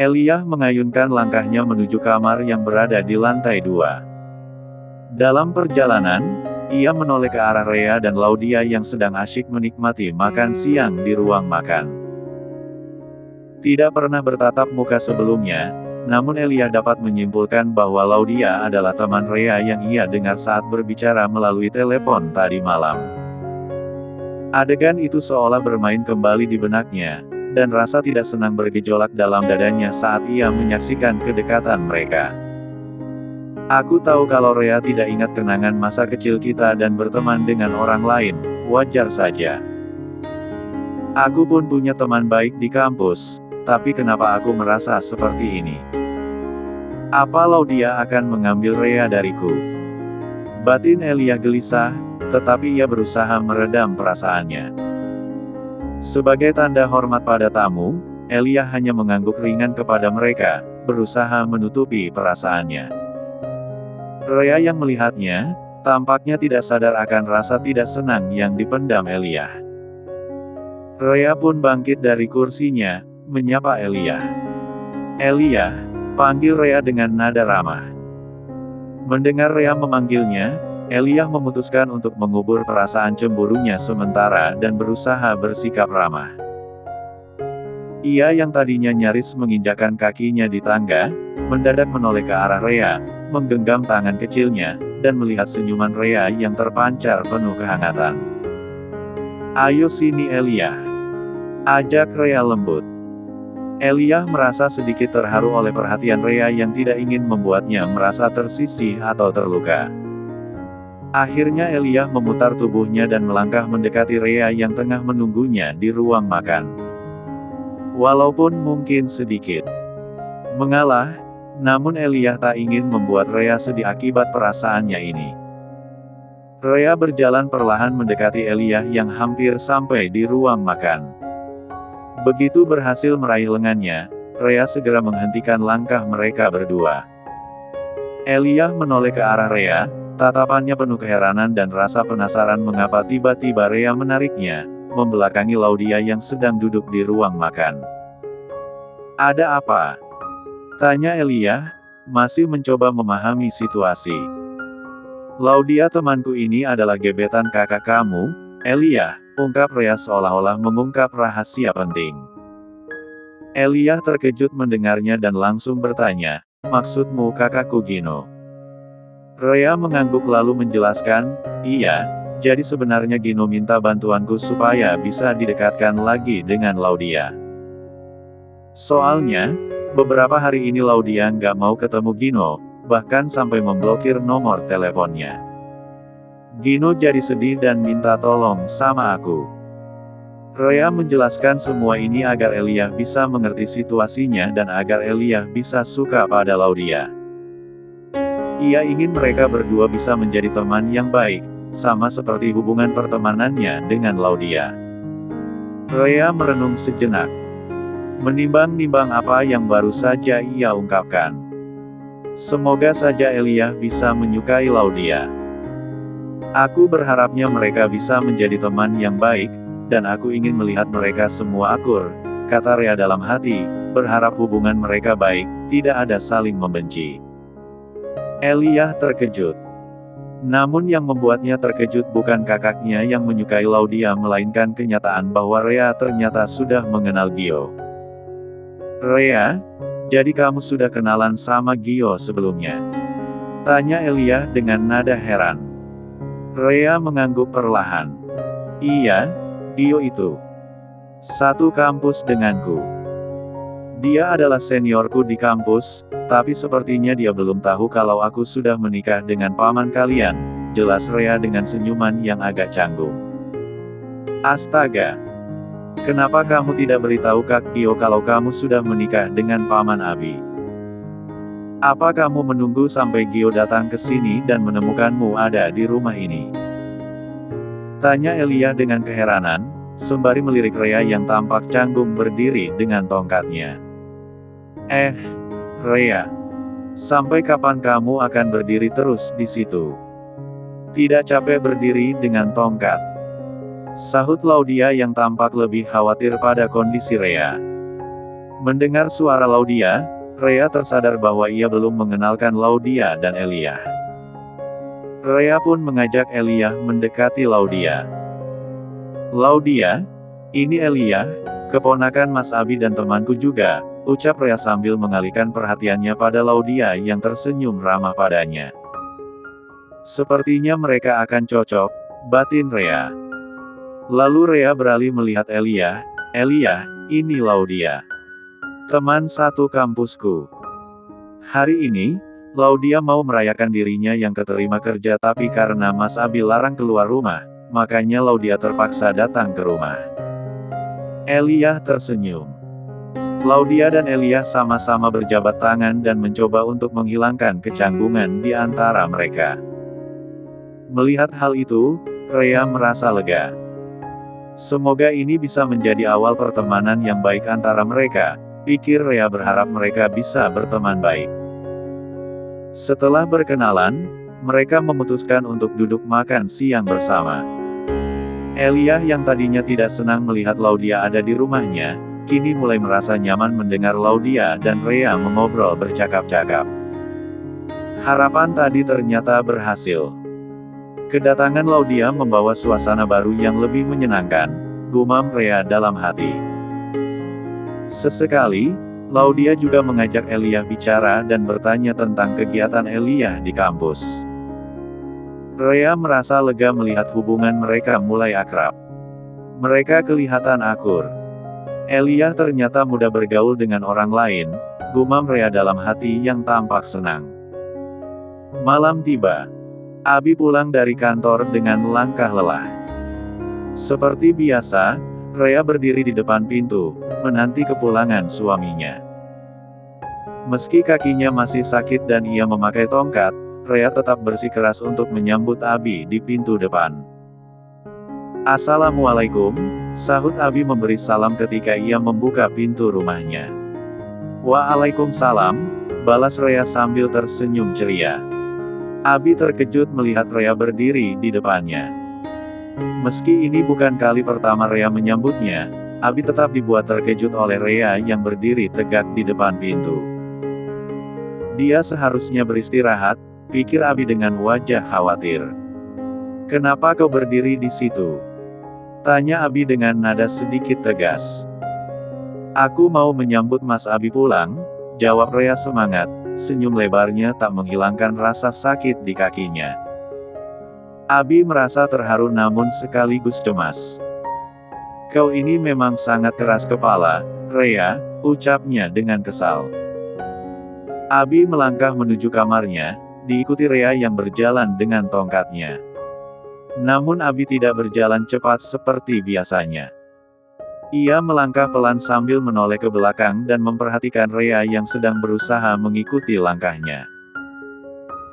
Elijah mengayunkan langkahnya menuju kamar yang berada di lantai 2. Dalam perjalanan, ia menoleh ke arah Rhea dan Laudia yang sedang asyik menikmati makan siang di ruang makan. Tidak pernah bertatap muka sebelumnya, namun Elijah dapat menyimpulkan bahwa Laudia adalah teman Rhea yang ia dengar saat berbicara melalui telepon tadi malam. Adegan itu seolah bermain kembali di benaknya, dan rasa tidak senang bergejolak dalam dadanya saat ia menyaksikan kedekatan mereka. Aku tahu kalau Rhea tidak ingat kenangan masa kecil kita dan berteman dengan orang lain, wajar saja. Aku pun punya teman baik di kampus, tapi kenapa aku merasa seperti ini? Apa Laudia akan mengambil Rhea dariku? Batin Elijah gelisah, tetapi ia berusaha meredam perasaannya. Sebagai tanda hormat pada tamu, Elijah hanya mengangguk ringan kepada mereka, berusaha menutupi perasaannya. Rhea yang melihatnya, tampaknya tidak sadar akan rasa tidak senang yang dipendam Elijah. Rhea pun bangkit dari kursinya, menyapa Elijah. "Elijah," panggil Rhea dengan nada ramah. Mendengar Rhea memanggilnya, Elijah memutuskan untuk mengubur perasaan cemburunya sementara dan berusaha bersikap ramah. Ia yang tadinya nyaris menginjakkan kakinya di tangga, mendadak menoleh ke arah Rhea, menggenggam tangan kecilnya, dan melihat senyuman Rhea yang terpancar penuh kehangatan. "Ayo sini Elijah," ajak Rhea lembut. Elijah merasa sedikit terharu oleh perhatian Rhea yang tidak ingin membuatnya merasa tersisih atau terluka. Akhirnya Elijah memutar tubuhnya dan melangkah mendekati Rhea yang tengah menunggunya di ruang makan. Walaupun mungkin sedikit mengalah, namun Elijah tak ingin membuat Rhea sedih akibat perasaannya ini. Rhea berjalan perlahan mendekati Elijah yang hampir sampai di ruang makan. Begitu berhasil meraih lengannya, Rhea segera menghentikan langkah mereka berdua. Elijah menoleh ke arah Rhea, tatapannya penuh keheranan dan rasa penasaran mengapa tiba-tiba Rhea menariknya, membelakangi Laudia yang sedang duduk di ruang makan. "Ada apa?" tanya Elijah, masih mencoba memahami situasi. "Laudia temanku ini adalah gebetan kakak kamu, Elijah," ungkap Rhea seolah-olah mengungkap rahasia penting. Elijah terkejut mendengarnya dan langsung bertanya, "Maksudmu kakakku Gino?" Rhea mengangguk lalu menjelaskan, "Iya, jadi sebenarnya Gino minta bantuanku supaya bisa didekatkan lagi dengan Laudia. Soalnya, beberapa hari ini Laudia nggak mau ketemu Gino, bahkan sampai memblokir nomor teleponnya. Gino jadi sedih dan minta tolong sama aku." Rhea menjelaskan semua ini agar Elijah bisa mengerti situasinya dan agar Elijah bisa suka pada Laudia. Ia ingin mereka berdua bisa menjadi teman yang baik, sama seperti hubungan pertemanannya dengan Laudia. Rhea merenung sejenak. Menimbang-nimbang apa yang baru saja ia ungkapkan. Semoga saja Elijah bisa menyukai Laudia. "Aku berharapnya mereka bisa menjadi teman yang baik, dan aku ingin melihat mereka semua akur," kata Rhea dalam hati, berharap hubungan mereka baik, tidak ada saling membenci. Elijah terkejut. Namun yang membuatnya terkejut bukan kakaknya yang menyukai Laudia melainkan kenyataan bahwa Rhea ternyata sudah mengenal Gio. "Rhea, jadi kamu sudah kenalan sama Gio sebelumnya?" tanya Elijah dengan nada heran. Rhea mengangguk perlahan. "Iya, Gio itu satu kampus denganku. Dia adalah seniorku di kampus, tapi sepertinya dia belum tahu kalau aku sudah menikah dengan paman kalian," jelas Rhea dengan senyuman yang agak canggung. "Astaga! Kenapa kamu tidak beritahu Kak Gio kalau kamu sudah menikah dengan paman Abi? Apa kamu menunggu sampai Gio datang ke sini dan menemukanmu ada di rumah ini?" tanya Elijah dengan keheranan, sembari melirik Rhea yang tampak canggung berdiri dengan tongkatnya. Rhea, sampai kapan kamu akan berdiri terus di situ? Tidak capek berdiri dengan tongkat?" sahut Laudia yang tampak lebih khawatir pada kondisi Rhea. Mendengar suara Laudia, Rhea tersadar bahwa ia belum mengenalkan Laudia dan Elia. Rhea pun mengajak Elia mendekati Laudia. "Laudia, ini Elia, keponakan Mas Abi dan temanku juga," ucap Rhea sambil mengalihkan perhatiannya pada Laudia yang tersenyum ramah padanya. "Sepertinya mereka akan cocok," batin Rhea. Lalu Rhea beralih melihat Elia. "Elia, ini Laudia, teman satu kampusku. Hari ini, Laudia mau merayakan dirinya yang keterima kerja tapi karena Mas Abi larang keluar rumah, makanya Laudia terpaksa datang ke rumah." Elia tersenyum. Laudia dan Elia sama-sama berjabat tangan dan mencoba untuk menghilangkan kecanggungan di antara mereka. Melihat hal itu, Rhea merasa lega. Semoga ini bisa menjadi awal pertemanan yang baik antara mereka, pikir Rhea berharap mereka bisa berteman baik. Setelah berkenalan, mereka memutuskan untuk duduk makan siang bersama. Elia yang tadinya tidak senang melihat Laudia ada di rumahnya, kini mulai merasa nyaman mendengar Laudia dan Rhea mengobrol bercakap-cakap. Harapan tadi ternyata berhasil. Kedatangan Laudia membawa suasana baru yang lebih menyenangkan, gumam Rhea dalam hati. Sesekali, Laudia juga mengajak Elia bicara dan bertanya tentang kegiatan Elia di kampus. Rhea merasa lega melihat hubungan mereka mulai akrab. Mereka kelihatan akur. Elia ternyata mudah bergaul dengan orang lain, gumam Rhea dalam hati yang tampak senang. Malam tiba. Abi pulang dari kantor dengan langkah lelah. Seperti biasa, Rhea berdiri di depan pintu, menanti kepulangan suaminya. Meski kakinya masih sakit dan ia memakai tongkat, Rhea tetap bersikeras untuk menyambut Abi di pintu depan. "Assalamualaikum," sahut Abi memberi salam ketika ia membuka pintu rumahnya. "Waalaikumsalam," balas Rhea sambil tersenyum ceria. Abi terkejut melihat Rhea berdiri di depannya. Meski ini bukan kali pertama Rhea menyambutnya, Abi tetap dibuat terkejut oleh Rhea yang berdiri tegak di depan pintu. Dia seharusnya beristirahat, pikir Abi dengan wajah khawatir. "Kenapa kau berdiri di situ?" tanya Abi dengan nada sedikit tegas. "Aku mau menyambut Mas Abi pulang," jawab Rhea semangat, senyum lebarnya tak menghilangkan rasa sakit di kakinya. Abi merasa terharu namun sekaligus cemas. "Kau ini memang sangat keras kepala, Rhea," ucapnya dengan kesal. Abi melangkah menuju kamarnya, diikuti Rhea yang berjalan dengan tongkatnya. Namun Abi tidak berjalan cepat seperti biasanya. Ia melangkah pelan sambil menoleh ke belakang dan memperhatikan Rhea yang sedang berusaha mengikuti langkahnya.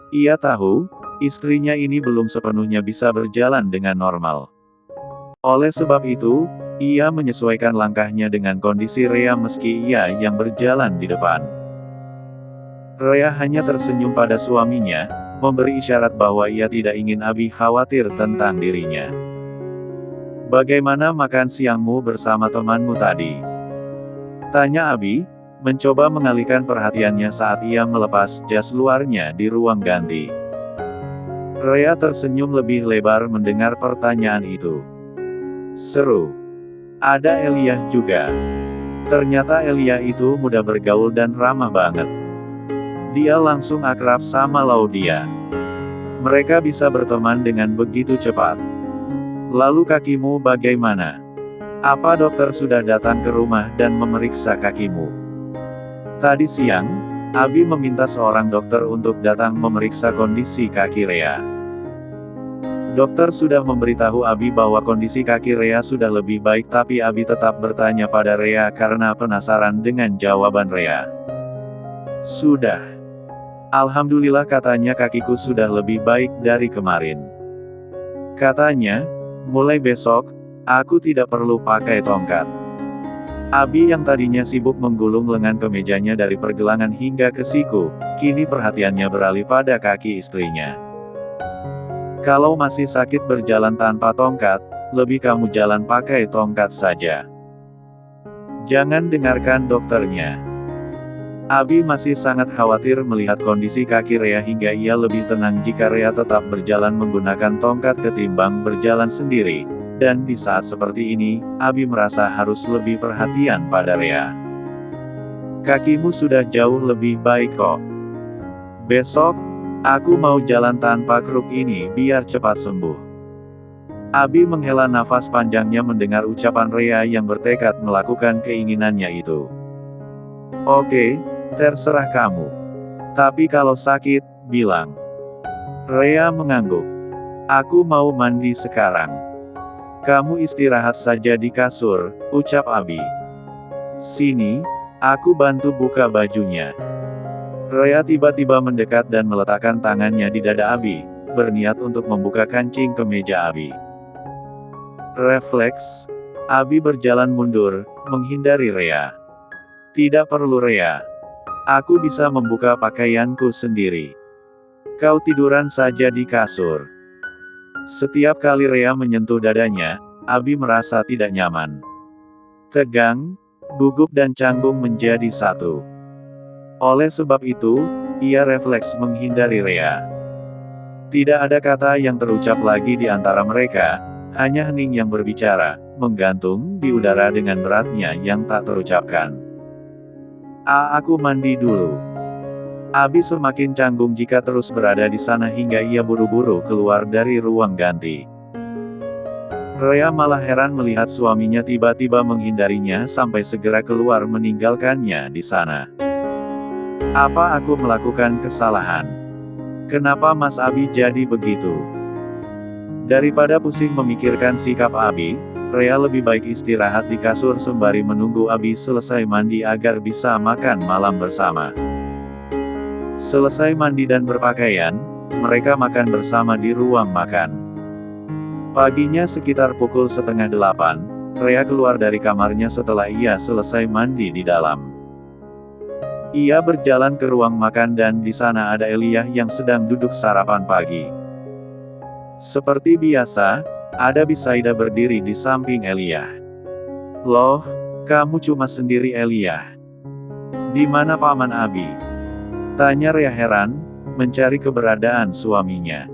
Ia tahu, istrinya ini belum sepenuhnya bisa berjalan dengan normal. Oleh sebab itu, ia menyesuaikan langkahnya dengan kondisi Rhea meski ia yang berjalan di depan. Rhea hanya tersenyum pada suaminya, memberi isyarat bahwa ia tidak ingin Abi khawatir tentang dirinya. "Bagaimana makan siangmu bersama temanmu tadi?" tanya Abi, mencoba mengalihkan perhatiannya saat ia melepas jas luarnya di ruang ganti. Rhea tersenyum lebih lebar mendengar pertanyaan itu. "Seru. Ada Elia juga." Ternyata Elia itu mudah bergaul dan ramah banget. Dia langsung akrab sama Laudia. Mereka bisa berteman dengan begitu cepat. "Lalu kakimu bagaimana? Apa dokter sudah datang ke rumah dan memeriksa kakimu?" Tadi siang, Abi meminta seorang dokter untuk datang memeriksa kondisi kaki Rhea. Dokter sudah memberitahu Abi bahwa kondisi kaki Rhea sudah lebih baik tapi Abi tetap bertanya pada Rhea karena penasaran dengan jawaban Rhea. "Sudah. Alhamdulillah," katanya, "kakiku sudah lebih baik dari kemarin. Katanya, mulai besok, aku tidak perlu pakai tongkat." Abi yang tadinya sibuk menggulung lengan kemejanya dari pergelangan hingga ke siku, kini perhatiannya beralih pada kaki istrinya. "Kalau masih sakit berjalan tanpa tongkat, lebih kamu jalan pakai tongkat saja." Jangan dengarkan dokternya. Abi masih sangat khawatir melihat kondisi kaki Rea hingga ia lebih tenang jika Rea tetap berjalan menggunakan tongkat ketimbang berjalan sendiri. Dan di saat seperti ini, Abi merasa harus lebih perhatian pada Rea. Kakimu sudah jauh lebih baik kok. Besok, aku mau jalan tanpa kruk ini biar cepat sembuh. Abi menghela nafas panjangnya mendengar ucapan Rea yang bertekad melakukan keinginannya itu. Oke, terserah kamu. Tapi kalau sakit, bilang. Rea mengangguk. Aku mau mandi sekarang. Kamu istirahat saja di kasur, ucap Abi. Sini, aku bantu buka bajunya. Rea tiba-tiba mendekat dan meletakkan tangannya di dada Abi, berniat untuk membuka kancing kemeja Abi. Refleks, Abi berjalan mundur, menghindari Rea. Tidak perlu Rea. Aku bisa membuka pakaianku sendiri. Kau tiduran saja di kasur. Setiap kali Rea menyentuh dadanya, Abi merasa tidak nyaman. Tegang, gugup dan canggung menjadi satu. Oleh sebab itu, ia refleks menghindari Rea. Tidak ada kata yang terucap lagi di antara mereka, hanya hening yang berbicara, menggantung di udara dengan beratnya yang tak terucapkan. Aku mandi dulu. Abi semakin canggung jika terus berada di sana hingga ia buru-buru keluar dari ruang ganti. Rea malah heran melihat suaminya tiba-tiba menghindarinya sampai segera keluar meninggalkannya di sana. Apa aku melakukan kesalahan? Kenapa Mas Abi jadi begitu? Daripada pusing memikirkan sikap Abi, Rea lebih baik istirahat di kasur sembari menunggu Abi selesai mandi agar bisa makan malam bersama. Selesai mandi dan berpakaian, mereka makan bersama di ruang makan. Paginya sekitar pukul 7:30, Rea keluar dari kamarnya setelah ia selesai mandi di dalam. Ia berjalan ke ruang makan dan di sana ada Elijah yang sedang duduk sarapan pagi. Seperti biasa, ada Bisaida berdiri di samping Elijah. Loh, kamu cuma sendiri Elijah? Di mana Paman Abi? Tanya Rea heran, mencari keberadaan suaminya.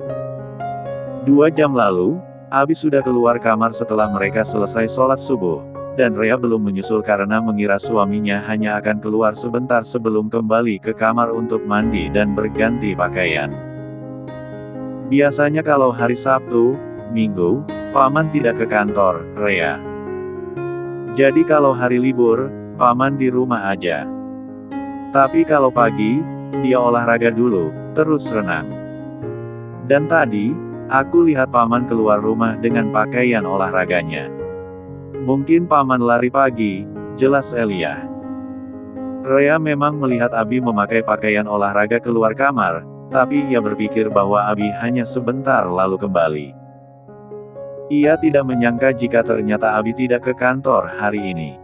2 jam lalu, Abi sudah keluar kamar setelah mereka selesai sholat subuh. Dan Rea belum menyusul karena mengira suaminya hanya akan keluar sebentar sebelum kembali ke kamar untuk mandi dan berganti pakaian. Biasanya kalau hari Sabtu, Minggu, Paman tidak ke kantor, Rea. Jadi kalau hari libur, Paman di rumah aja. Tapi kalau pagi, dia olahraga dulu, terus renang. Dan tadi, aku lihat Paman keluar rumah dengan pakaian olahraganya. Mungkin Paman lari pagi, jelas Elijah. Rea memang melihat Abi memakai pakaian olahraga keluar kamar, tapi ia berpikir bahwa Abi hanya sebentar lalu kembali. Ia tidak menyangka jika ternyata Abi tidak ke kantor hari ini.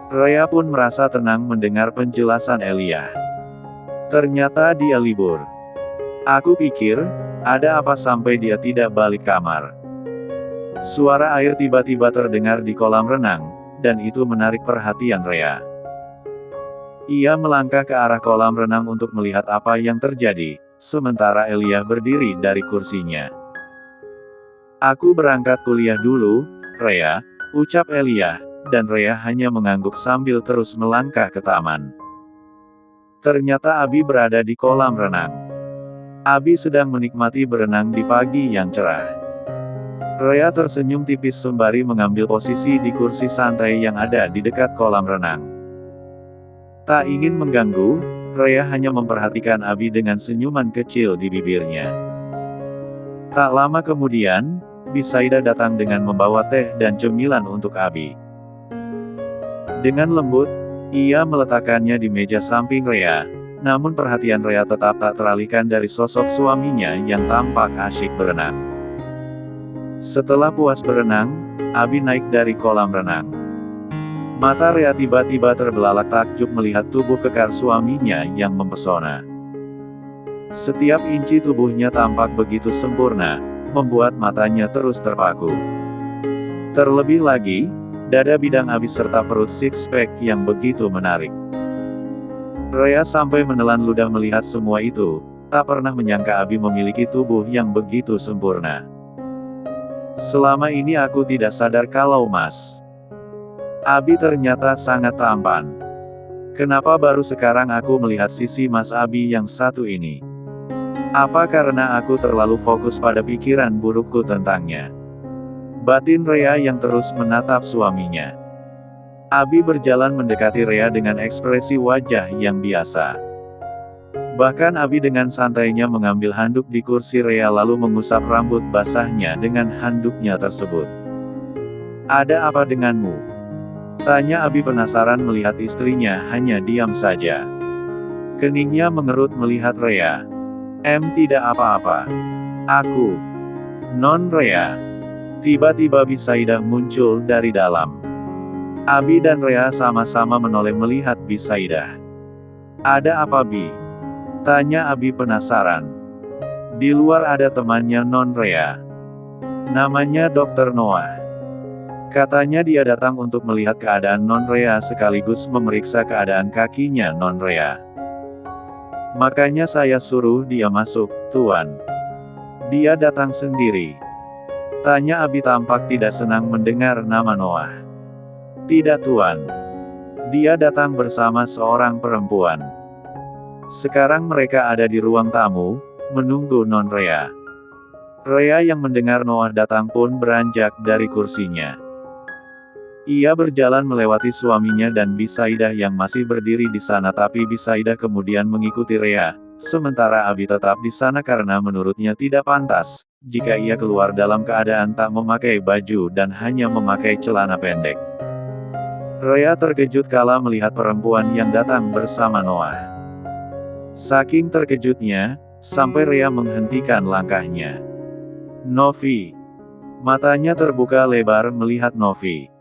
Rea pun merasa tenang mendengar penjelasan Elijah. Ternyata dia libur. Aku pikir, ada apa sampai dia tidak balik kamar. Suara air tiba-tiba terdengar di kolam renang, dan itu menarik perhatian Rea. Ia melangkah ke arah kolam renang untuk melihat apa yang terjadi, sementara Elijah berdiri dari kursinya. Aku berangkat kuliah dulu, Rea, ucap Elijah, dan Rea hanya mengangguk sambil terus melangkah ke taman. Ternyata Abi berada di kolam renang. Abi sedang menikmati berenang di pagi yang cerah. Rea tersenyum tipis sembari mengambil posisi di kursi santai yang ada di dekat kolam renang. Tak ingin mengganggu, Rea hanya memperhatikan Abi dengan senyuman kecil di bibirnya. Tak lama kemudian, Bisaida datang dengan membawa teh dan cemilan untuk Abi. Dengan lembut, ia meletakkannya di meja samping Rea, namun perhatian Rea tetap tak teralihkan dari sosok suaminya yang tampak asyik berenang. Setelah puas berenang, Abi naik dari kolam renang. Mata Rea tiba-tiba terbelalak takjub melihat tubuh kekar suaminya yang mempesona. Setiap inci tubuhnya tampak begitu sempurna, membuat matanya terus terpaku. Terlebih lagi, dada bidang abis serta perut six-pack yang begitu menarik. Rea sampai menelan ludah melihat semua itu, tak pernah menyangka Abi memiliki tubuh yang begitu sempurna. Selama ini aku tidak sadar kalau Mas Abi ternyata sangat tampan. Kenapa baru sekarang aku melihat sisi Mas Abi yang satu ini? Apa karena aku terlalu fokus pada pikiran burukku tentangnya? Batin Rea yang terus menatap suaminya. Abi berjalan mendekati Rea dengan ekspresi wajah yang biasa. Bahkan Abi dengan santainya mengambil handuk di kursi Rea lalu mengusap rambut basahnya dengan handuknya tersebut. "Ada apa denganmu?" tanya Abi penasaran melihat istrinya hanya diam saja. Keningnya mengerut melihat Rea. Tidak apa-apa. Aku." "Non Rea." Tiba-tiba Bisaidah muncul dari dalam. Abi dan Rea sama-sama menoleh melihat Bisaidah. "Ada apa Bi?" tanya Abi penasaran. "Di luar ada temannya Non Rea. Namanya Dr. Noah. Katanya dia datang untuk melihat keadaan Non Rea sekaligus memeriksa keadaan kakinya Non Rea. Makanya saya suruh dia masuk, Tuan." "Dia datang sendiri?" tanya Abi tampak tidak senang mendengar nama Noah. "Tidak Tuan. Dia datang bersama seorang perempuan. Sekarang mereka ada di ruang tamu, menunggu Non Rea." Rea yang mendengar Noah datang pun beranjak dari kursinya. Ia berjalan melewati suaminya dan Bisaidah yang masih berdiri di sana tapi Bisaidah kemudian mengikuti Rea, sementara Abi tetap di sana karena menurutnya tidak pantas, jika ia keluar dalam keadaan tak memakai baju dan hanya memakai celana pendek. Rea terkejut kala melihat perempuan yang datang bersama Noah. Saking terkejutnya, sampai Rea menghentikan langkahnya. "Novi." Matanya terbuka lebar melihat Novi.